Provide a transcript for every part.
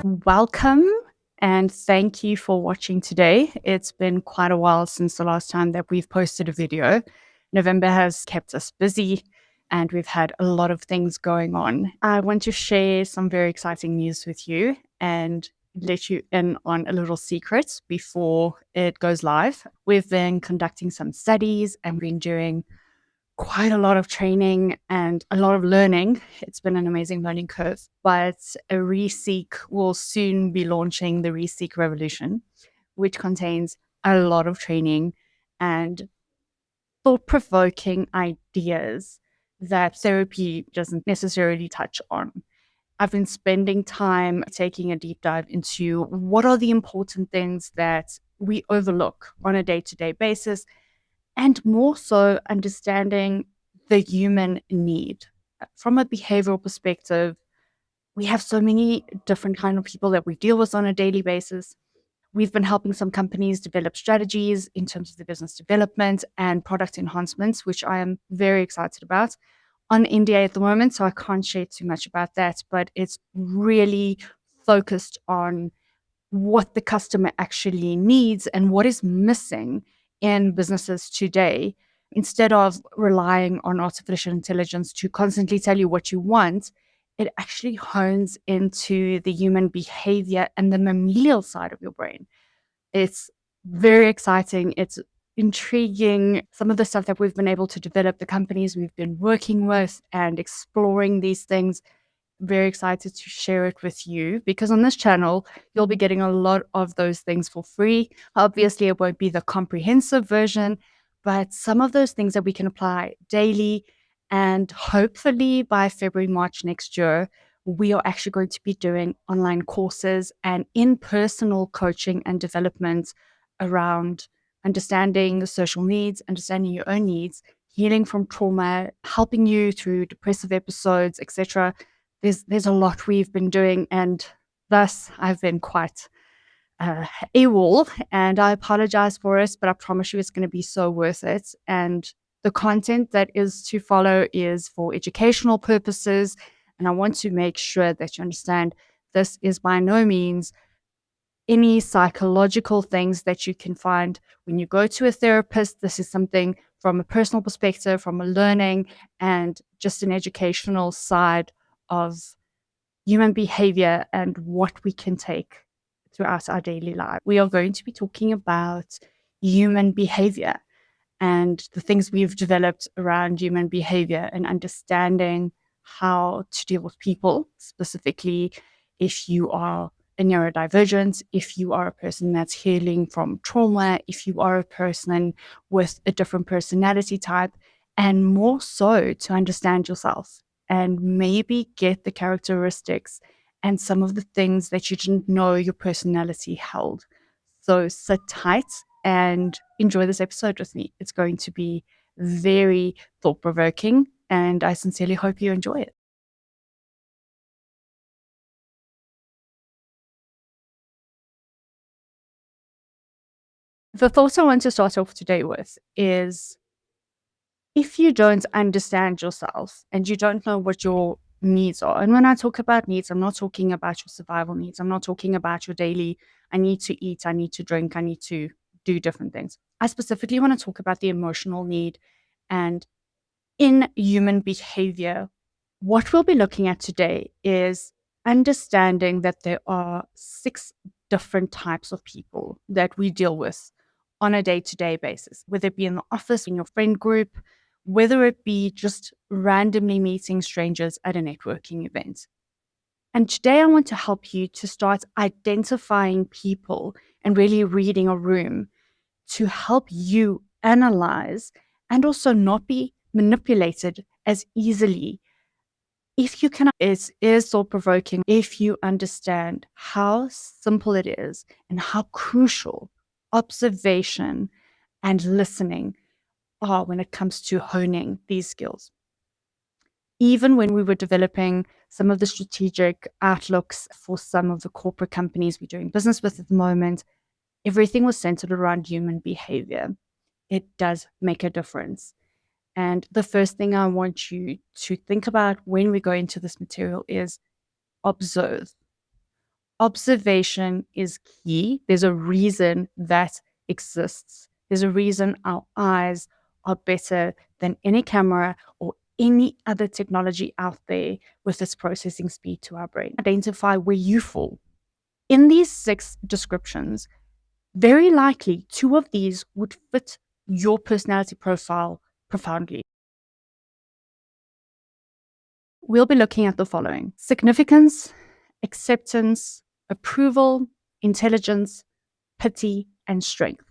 Welcome and thank you for watching today. It's been quite a while since the last time that we've posted a video. November has kept us busy and we've had a lot of things going on. I want to share some very exciting news with you and let you in on a little secret before it goes live. We've been conducting some studies and been doing quite a lot of training and a lot of learning. It's been an amazing learning curve, but a Ree-Seek will soon be launching the Ree-Seek Revolution, which contains a lot of training and thought-provoking ideas that therapy doesn't necessarily touch on. I've been spending time taking a deep dive into what are the important things that we overlook on a day-to-day basis, and more so understanding the human need. From a behavioral perspective, we have so many different kind of people that we deal with on a daily basis. We've been helping some companies develop strategies in terms of the business development and product enhancements, which I am very excited about. On NDA at the moment, so I can't share too much about that, but it's really focused on what the customer actually needs and what is missing in businesses today. Instead of relying on artificial intelligence to constantly tell you what you want, it actually hones into the human behavior and the mammalian side of your brain. It's very exciting. It's intriguing. Some of the stuff that we've been able to develop, the companies we've been working with and exploring these things, very excited to share it with you because on this channel, you'll be getting a lot of those things for free. Obviously, it won't be the comprehensive version, but some of those things that we can apply daily. And hopefully by February, March next year, we are actually going to be doing online courses and in-personal coaching and development around understanding the social needs, understanding your own needs, healing from trauma, helping you through depressive episodes, etc. There's a lot we've been doing, and thus I've been quite AWOL, and I apologize for it, but I promise you it's going to be so worth it. And the content that is to follow is for educational purposes, and I want to make sure that you understand this is by no means any psychological things that you can find when you go to a therapist. This is something from a personal perspective, from a learning and just an educational side of human behavior and what we can take throughout our daily life. We are going to be talking about human behavior and the things we've developed around human behavior and understanding how to deal with people, specifically if you are a neurodivergent, if you are a person that's healing from trauma, if you are a person with a different personality type, and more so to understand yourself and maybe get the characteristics and some of the things that you didn't know your personality held. So sit tight and enjoy this episode with me. It's going to be very thought-provoking, and I sincerely hope you enjoy it. The thought I want to start off today with is, if you don't understand yourself and you don't know what your needs are, and when I talk about needs, I'm not talking about your survival needs. I'm not talking about your daily, I need to eat, I need to drink, I need to do different things. I specifically want to talk about the emotional need. And in human behavior, what we'll be looking at today is understanding that there are 6 different types of people that we deal with on a day-to-day basis, whether it be in the office, in your friend group, whether it be just randomly meeting strangers at a networking event. And today I want to help you to start identifying people and really reading a room to help you analyze and also not be manipulated as easily. If you can, it is thought provoking if you understand how simple it is and how crucial observation and listening are when it comes to honing these skills. Even when we were developing some of the strategic outlooks for some of the corporate companies we're doing business with at the moment, everything was centered around human behavior. It does make a difference. And the first thing I want you to think about when we go into this material is observe. Observation is key. There's a reason that exists. There's a reason our eyes are better than any camera or any other technology out there with its processing speed to our brain. Identify where you fall. In these 6 descriptions, very likely 2 of these would fit your personality profile profoundly. We'll be looking at the following: significance, acceptance, approval, intelligence, pity, and strength.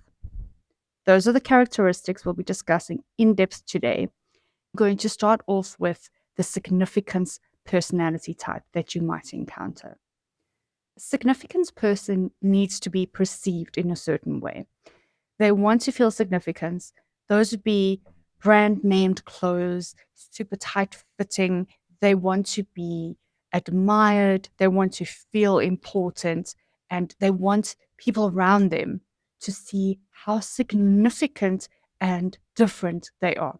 Those are the characteristics we'll be discussing in depth today. I'm going to start off with the significance personality type that you might encounter. A significance person needs to be perceived in a certain way. They want to feel significance. Those would be brand named clothes, super tight fitting. They want to be admired. They want to feel important. And they want people around them to see how significant and different they are.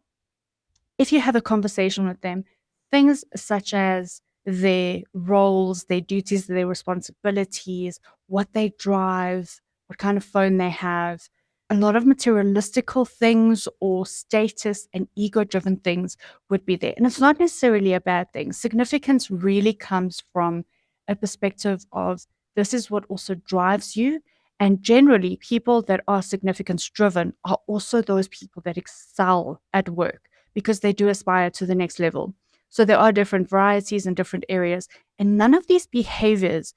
If you have a conversation with them, things such as their roles, their duties, their responsibilities, what they drive, what kind of phone they have, a lot of materialistical things or status and ego driven things would be there. And it's not necessarily a bad thing. Significance really comes from a perspective of this is what also drives you. And generally, people that are significance driven are also those people that excel at work because they do aspire to the next level. So there are different varieties in different areas, and none of these behaviors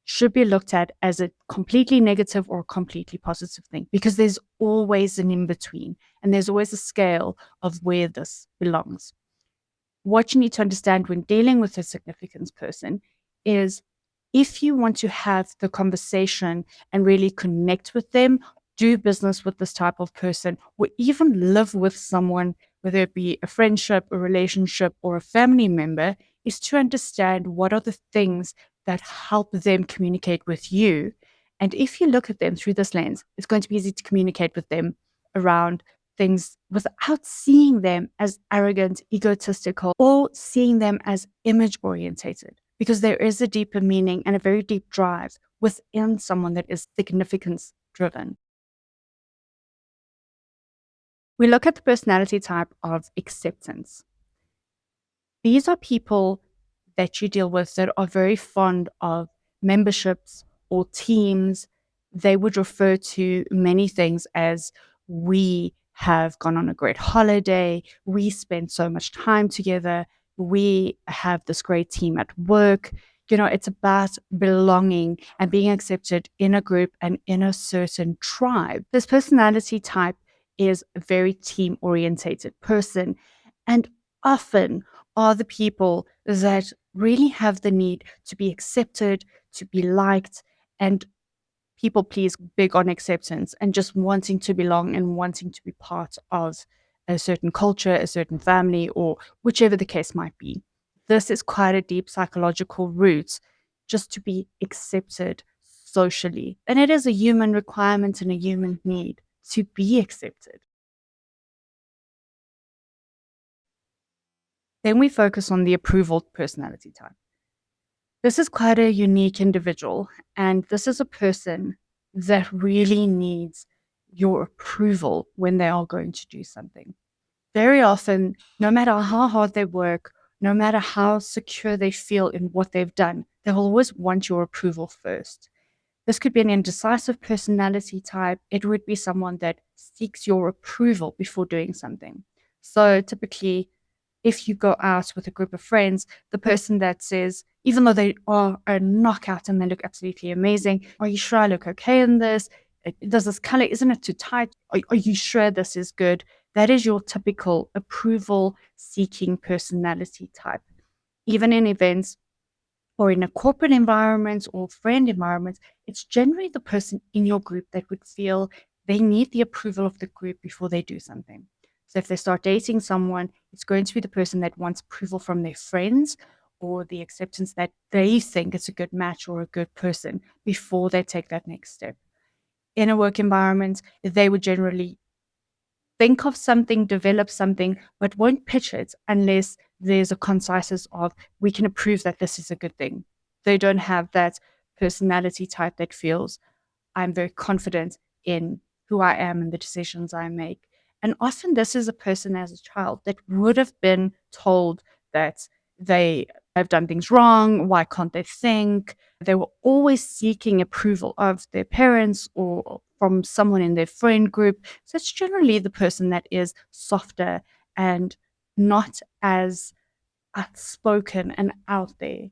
should be looked at as a completely negative or completely positive thing because there's always an in between and there's always a scale of where this belongs. What you need to understand when dealing with a significance person is if you want to have the conversation and really connect with them, do business with this type of person, or even live with someone, whether it be a friendship, a relationship, or a family member, is to understand what are the things that help them communicate with you. And if you look at them through this lens, it's going to be easy to communicate with them around things without seeing them as arrogant, egotistical, or seeing them as image orientated, because there is a deeper meaning and a very deep drive within someone that is significance driven. We look at the personality type of acceptance. These are people that you deal with that are very fond of memberships or teams. They would refer to many things as we have gone on a great holiday, we spent so much time together, we have this great team at work. It's about belonging and being accepted in a group and in a certain tribe. This personality type is a very team orientated person and often are the people that really have the need to be accepted, to be liked, and people please big on acceptance and just wanting to belong and wanting to be part of a certain culture, a certain family, or whichever the case might be. This is quite a deep psychological root just to be accepted socially. And it is a human requirement and a human need to be accepted. Then we focus on the approval personality type. This is quite a unique individual, and this is a person that really needs your approval when they are going to do something. Very often, no matter how hard they work, no matter how secure they feel in what they've done, they will always want your approval first. This could be an indecisive personality type. It would be someone that seeks your approval before doing something. So typically, if you go out with a group of friends, the person that says, even though they are a knockout and they look absolutely amazing, are you sure I look okay in this? Does this color, isn't it too tight? Are you sure this is good? That is your typical approval seeking personality type. Even in events or in a corporate environment or friend environment, it's generally the person in your group that would feel they need the approval of the group before they do something. So if they start dating someone, it's going to be the person that wants approval from their friends or the acceptance that they think it's a good match or a good person before they take that next step. In a work environment, they would generally think of something, develop something, but won't pitch it unless there's a consensus of we can approve that this is a good thing. They don't have that personality type that feels I'm very confident in who I am and the decisions I make. And often this is a person as a child that would have been told that they have done things wrong. Why can't they think? They were always seeking approval of their parents or from someone in their friend group. So it's generally the person that is softer and not as outspoken and out there.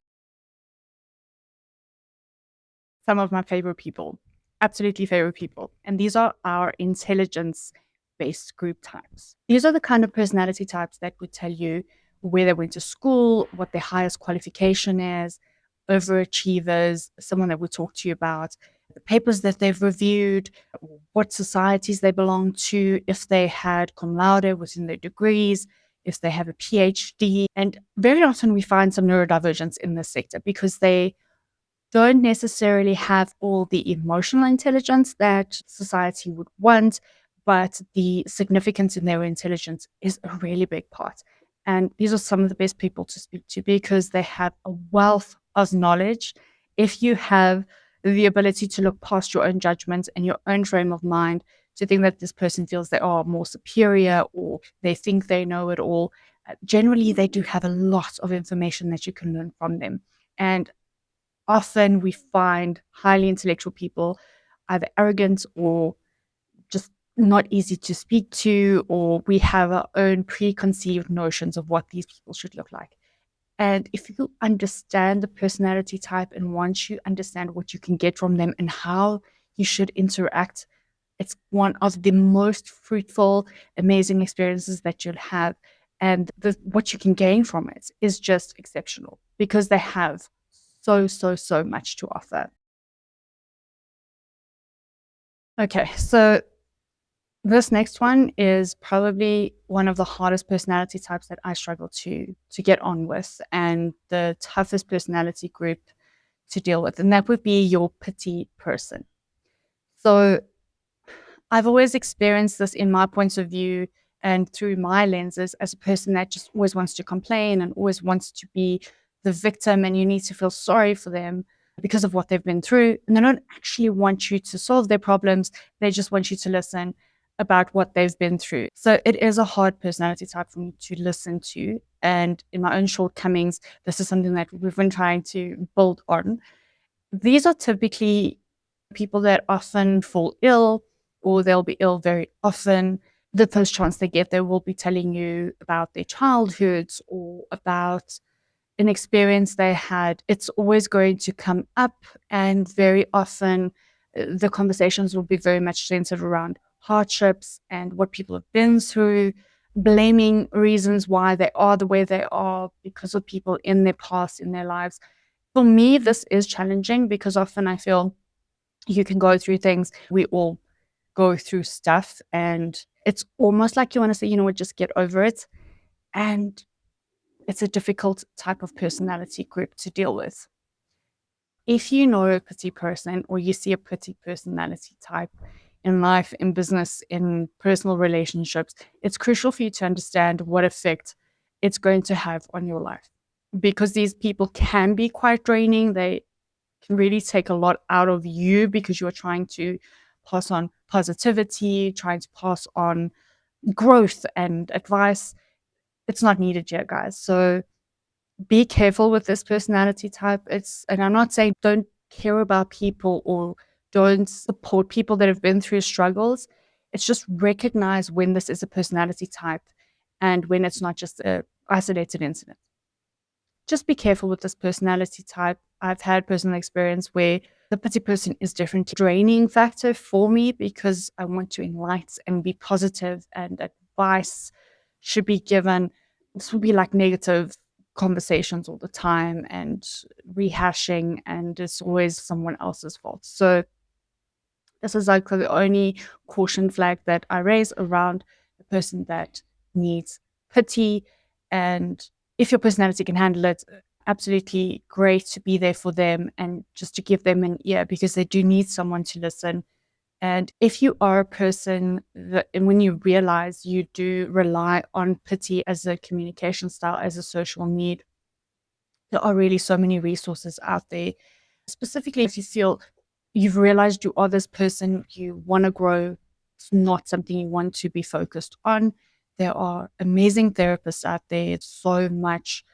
Some of my favorite people, absolutely favorite people. And these are our intelligence based group types. These are the kind of personality types that would tell you where they went to school, what their highest qualification is, overachievers, someone that would talk to you about the papers that they've reviewed, what societies they belong to, if they had cum laude within their degrees, if they have a PhD. And very often we find some neurodivergence in this sector because they don't necessarily have all the emotional intelligence that society would want, but the significance in their intelligence is a really big part. And these are some of the best people to speak to because they have a wealth of knowledge. If you have the ability to look past your own judgments and your own frame of mind, to think that this person feels they are more superior or they think they know it all, generally they do have a lot of information that you can learn from them. And often we find highly intellectual people either arrogant or just not easy to speak to, or we have our own preconceived notions of what these people should look like. And if you understand the personality type and once you understand what you can get from them and how you should interact, it's one of the most fruitful, amazing experiences that you'll have. And what you can gain from it is just exceptional because they have so much to offer. Okay, so this next one is probably one of the hardest personality types that I struggle to get on with, and the toughest personality group to deal with, and that would be your pity person. So I've always experienced this in my points of view and through my lenses as a person that just always wants to complain and always wants to be the victim, and you need to feel sorry for them because of what they've been through. And they don't actually want you to solve their problems, they just want you to listen about what they've been through. So it is a hard personality type for me to listen to. And in my own shortcomings, this is something that we've been trying to build on. These are typically people that often fall ill or they'll be ill very often. The first chance they get, they will be telling you about their childhoods or about an experience they had. It's always going to come up, and very often the conversations will be very much centered around hardships and what people have been through, blaming reasons why they are the way they are because of people in their past, in their lives. For me, this is challenging because often I feel you can go through things. We all go through stuff, and it's almost like you want to say, you know what, just get over it. And it's a difficult type of personality group to deal with. If you know a petty person or you see a petty personality type in life, in business, in personal relationships, it's crucial for you to understand what effect it's going to have on your life. Because these people can be quite draining. They can really take a lot out of you because you're trying to pass on positivity, trying to pass on growth and advice. It's not needed yet, guys. So be careful with this personality type. And I'm not saying don't care about people or don't support people that have been through struggles. It's just recognize when this is a personality type and when it's not just a isolated incident. Just be careful with this personality type. I've had personal experience where the petty person is definitely a draining factor for me because I want to enlighten and be positive, and advice should be given. This would be like negative conversations all the time and rehashing, and it's always someone else's fault. So this is like the only caution flag that I raise around a person that needs pity. And if your personality can handle it, absolutely great to be there for them and just to give them an ear because they do need someone to listen. And if you are a person that, and when you realize you do rely on pity as a communication style, as a social need, there are really so many resources out there. Specifically, if you feel you've realized you are this person, you want to grow, it's not something you want to be focused on. There are amazing therapists out there. It's so much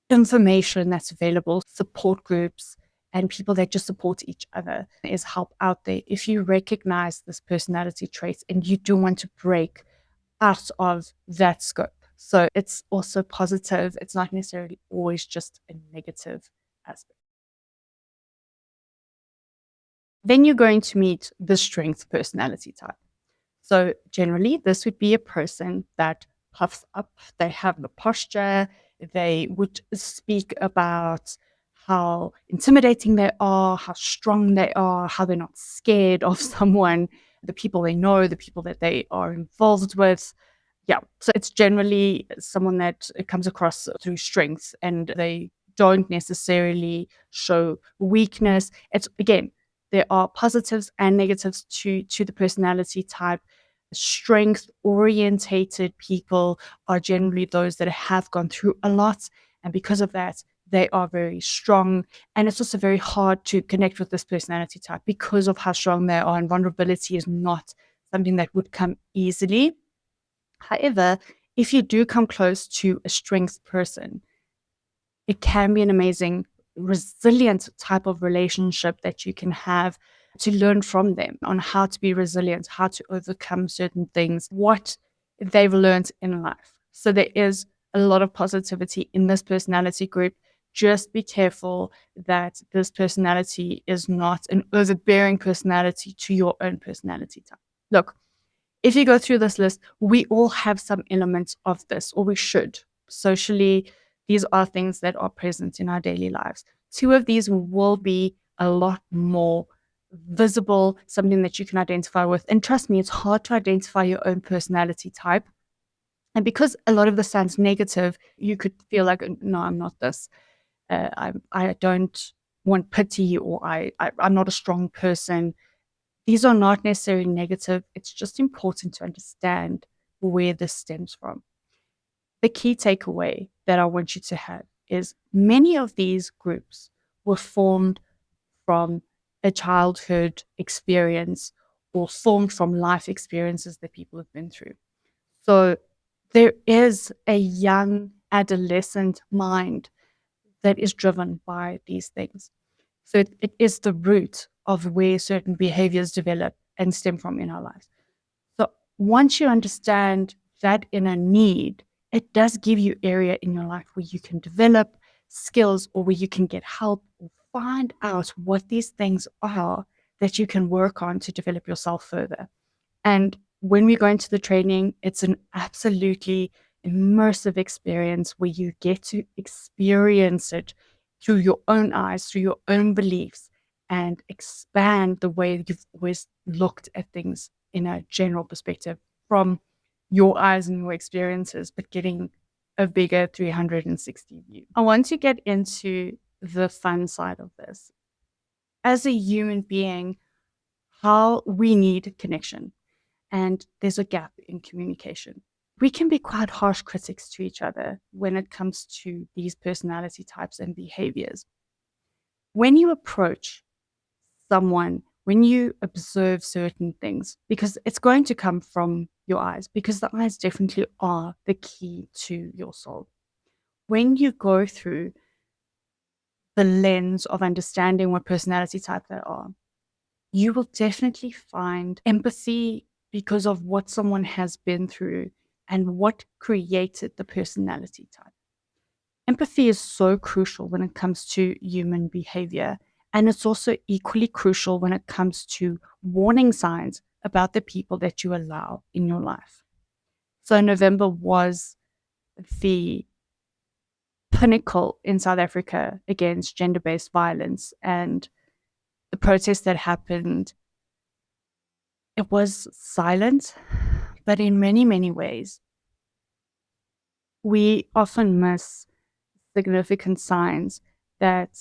information that's available, support groups, and people that just support each other. Is help out there. If you recognize this personality trait and you do want to break out of that scope. So it's also positive. It's not necessarily always just a negative aspect. Then you're going to meet the strength personality type. So generally, this would be a person that puffs up, they have the posture, they would speak about how intimidating they are, how strong they are, how they're not scared of someone, the people they know, the people that they are involved with. Yeah, so it's generally someone that comes across through strengths and they don't necessarily show weakness. It's again, there are positives and negatives to the personality type. Strength orientated people are generally those that have gone through a lot, and because of that they are very strong. And it's also very hard to connect with this personality type because of how strong they are, and vulnerability is not something that would come easily. However, if you do come close to a strength person, it can be an amazing, resilient type of relationship that you can have, to learn from them on how to be resilient, how to overcome certain things, what they've learned in life. So there is a lot of positivity in this personality group. Just be careful that this personality is not an overbearing personality to your own personality type. Look, if you go through this list, we all have some elements of this, or we should. Socially, these are things that are present in our daily lives. Two of these will be a lot more visible, something that you can identify with. And trust me, it's hard to identify your own personality type. And because a lot of this sounds negative, you could feel like, no, I'm not this. I don't want pity, or I'm not a strong person. These are not necessarily negative. It's just important to understand where this stems from. The key takeaway that I want you to have is many of these groups were formed from a childhood experience or formed from life experiences that people have been through. So there is a young adolescent mind that is driven by these things. So it is the root of where certain behaviors develop and stem from in our lives. So once you understand that inner need, it does give you area in your life where you can develop skills, or where you can get help, or find out what these things are that you can work on to develop yourself further. And when we go into the training, it's an absolutely immersive experience where you get to experience it through your own eyes, through your own beliefs, and expand the way you've always looked at things in a general perspective from your eyes and your experiences, but getting a bigger 360 view. I want to get into the fun side of this. As a human being, how we need connection, and there's a gap in communication. We can be quite harsh critics to each other when it comes to these personality types and behaviors. When you approach someone, when you observe certain things, because it's going to come from your eyes, because the eyes definitely are the key to your soul. When you go through the lens of understanding what personality type they are, you will definitely find empathy because of what someone has been through and what created the personality type. Empathy is so crucial when it comes to human behavior, and it's also equally crucial when it comes to warning signs about the people that you allow in your life. So, November was the pinnacle in South Africa against gender based violence, and the protest that happened, it was silent, but in many, many ways, we often miss significant signs that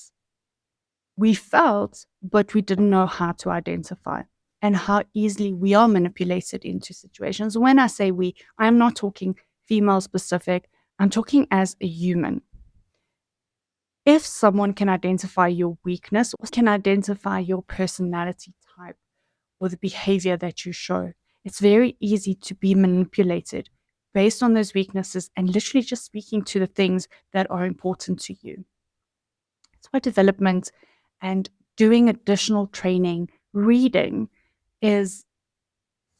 we felt, but we didn't know how to identify, and how easily we are manipulated into situations. When I say we, I'm not talking female specific, I'm talking as a human. If someone can identify your weakness or can identify your personality type or the behavior that you show, it's very easy to be manipulated based on those weaknesses and literally just speaking to the things that are important to you. That's why development and doing additional training, reading is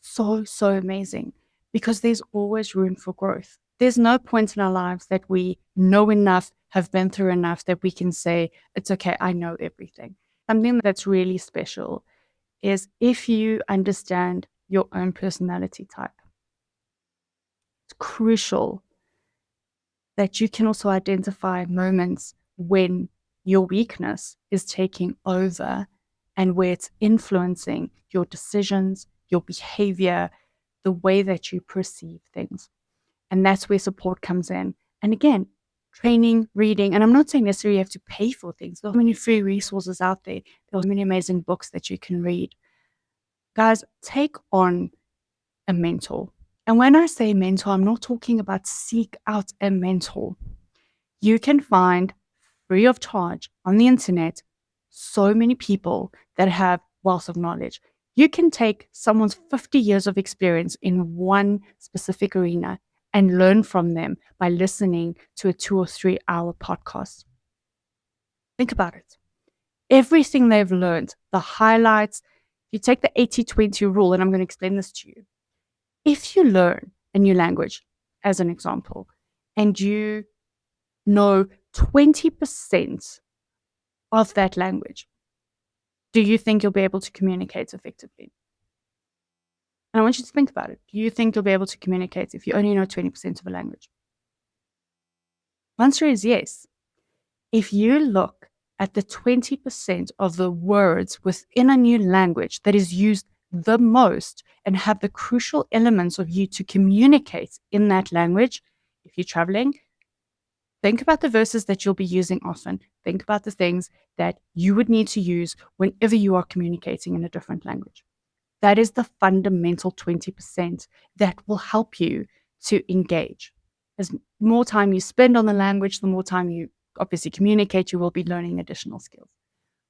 so amazing because there's always room for growth. There's no point in our lives that we know enough, have been through enough that we can say, it's okay, I know everything. Something that's really special is if you understand your own personality type. It's crucial that you can also identify moments when your weakness is taking over and where it's influencing your decisions, your behavior, the way that you perceive things. And that's where support comes in. And again, training, reading, and I'm not saying necessarily you have to pay for things. There are many free resources out there. There are many amazing books that you can read. Guys, take on a mentor. And when I say mentor, I'm not talking about seek out a mentor. You can find free of charge on the internet so many people that have wealth of knowledge. You can take someone's 50 years of experience in one specific arena and learn from them by listening to a 2 or 3 hour podcast. Think about it. Everything they've learned, the highlights, you take the 80-20 rule, and I'm going to explain this to you. If you learn a new language, as an example, and you know 20% of that language, do you think you'll be able to communicate effectively? And I want you to think about it. Do you think you'll be able to communicate if you only know 20% of a language? The answer is yes. If you look at the 20% of the words within a new language that is used the most and have the crucial elements of you to communicate in that language, if you're traveling, think about the verses that you'll be using often. Think about the things that you would need to use whenever you are communicating in a different language. That is the fundamental 20% that will help you to engage. As more time you spend on the language, the more time you obviously communicate, you will be learning additional skills.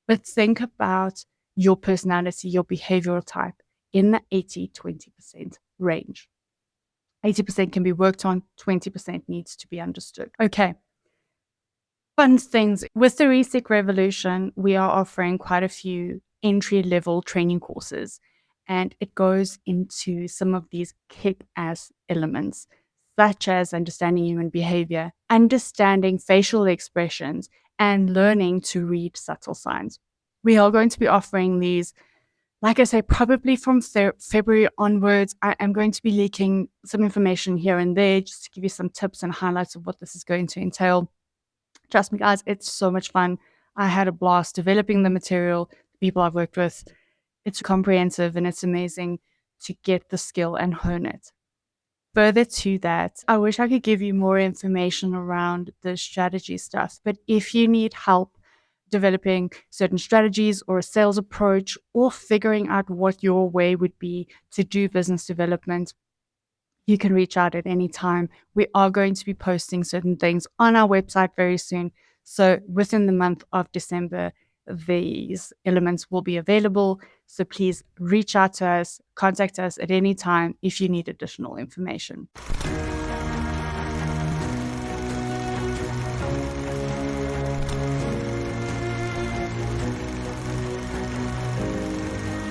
But think about your personality, your behavioral type in the 80-20% range. 80% can be worked on, 20% needs to be understood. Okay. Fun things. With the Ree-Seek Revolution, we are offering quite a few entry-level training courses, and it goes into some of these kick-ass elements, such as understanding human behavior, understanding facial expressions, and learning to read subtle signs. We are going to be offering these, like I say, probably from February onwards. I am going to be leaking some information here and there just to give you some tips and highlights of what this is going to entail. Trust me, guys, it's so much fun. I had a blast developing the material, the people I've worked with. It's comprehensive and it's amazing to get the skill and hone it. Further to that, I wish I could give you more information around the strategy stuff, but if you need help developing certain strategies or a sales approach or figuring out what your way would be to do business development, you can reach out at any time. We are going to be posting certain things on our website very soon. So within the month of December, these elements will be available. So please reach out to us, contact us at any time if you need additional information.